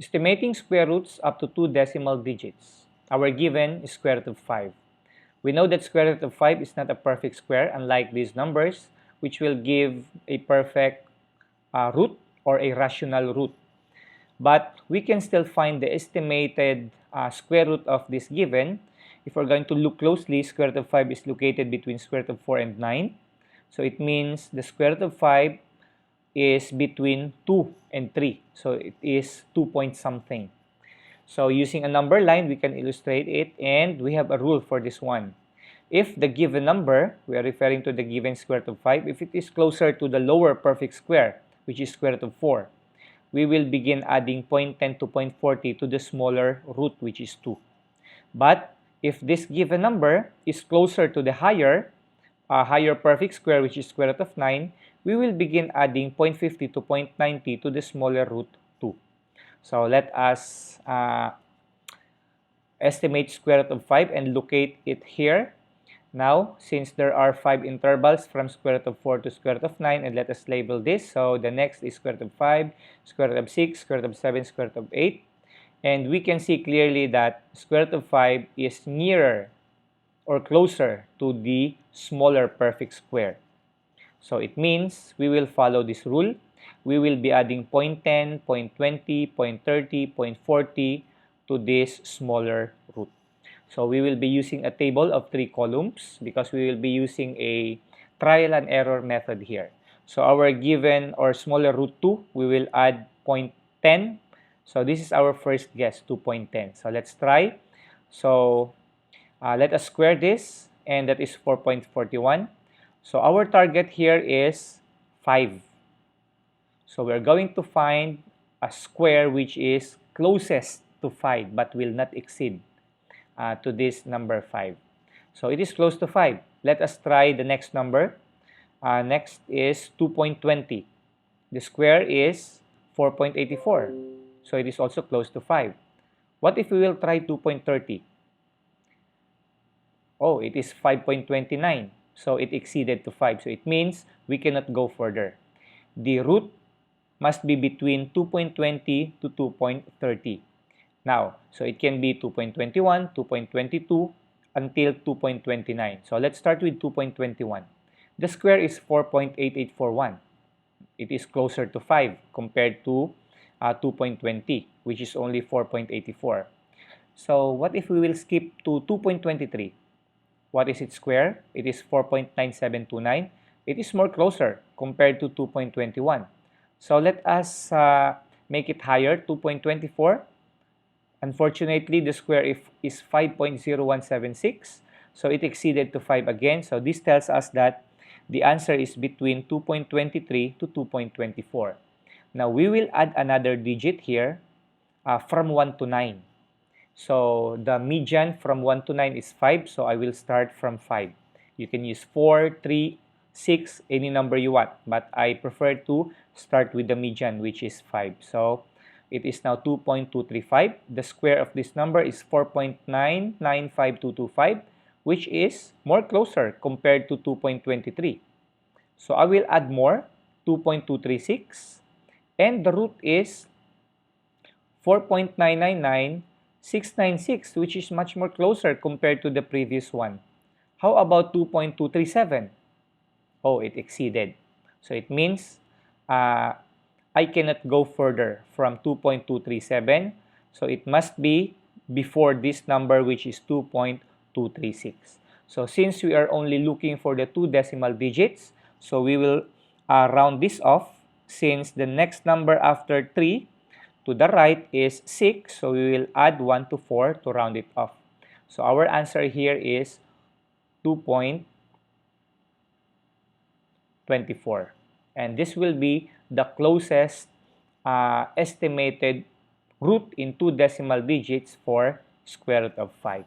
Estimating square roots up to 2 decimal digits. Our given is square root of 5. We know that square root of 5 is not a perfect square, unlike these numbers, which will give a perfect root or a rational root. But we can still find the estimated square root of this given. If we're going to look closely, square root of 5 is located between square root of 4 and 9. So it means the square root of 5 is between 2 and 3. So it is 2 point something. So using a number line, we can illustrate it, and we have a rule for this one. If the given number, we are referring to the given square root of 5, if it is closer to the lower perfect square, which is square root of 4, we will begin adding 0.10 to 0.40 to the smaller root, which is 2. But if this given number is closer to the higher perfect square, which is square root of 9, we will begin adding 0.50 to 0.90 to the smaller root 2. So let us estimate square root of 5 and locate it here. Now, since there are 5 intervals from square root of 4 to square root of 9, and let us label this. So the next is square root of 5, square root of 6, square root of 7, square root of 8. And we can see clearly that square root of 5 is nearer or closer to the smaller perfect square. So it means we will follow this rule. We will be adding 0.10, 0.20, 0.30, 0.40 to this smaller root. So we will be using a table of 3 columns because we will be using a trial and error method here. So our given or smaller root 2, we will add 0.10. So this is our first guess, 2.10. So let's try. So let us square this, and that is 4.41. So our target here is 5. So we're going to find a square which is closest to 5 but will not exceed to this number 5. So it is close to 5. Let us try the next number. Next is 2.20. The square is 4.84. So it is also close to 5. What if we will try 2.30? Oh, it is 5.29. So it exceeded to 5. So it means we cannot go further. The root must be between 2.20 to 2.30. Now, so it can be 2.21, 2.22 until 2.29. So let's start with 2.21. The square is 4.8841. It is closer to 5 compared to 2.20, which is only 4.84. So what if we will skip to 2.23? What is its square? It is 4.9729. It is more closer compared to 2.21. So let us make it higher, 2.24. Unfortunately, the square is 5.0176. So it exceeded to 5 again. So this tells us that the answer is between 2.23 to 2.24. Now we will add another digit here from 1 to 9. So the median from 1 to 9 is 5. So I will start from 5. You can use 4, 3, 6, any number you want. But I prefer to start with the median, which is 5. So it is now 2.235. The square of this number is 4.995225, which is more closer compared to 2.23. So I will add more, 2.236. And the root is 4.999696, which is much more closer compared to the previous one. How about 2.237? Oh, it exceeded. So it means I cannot go further from 2.237. So it must be before this number, which is 2.236. So since we are only looking for the 2 decimal digits, so we will round this off, since the next number after 3 to the right is 6. So we will add 1 to 4 to round it off. So our answer here is 2.24. And this will be the closest estimated root in 2 decimal digits for square root of 5.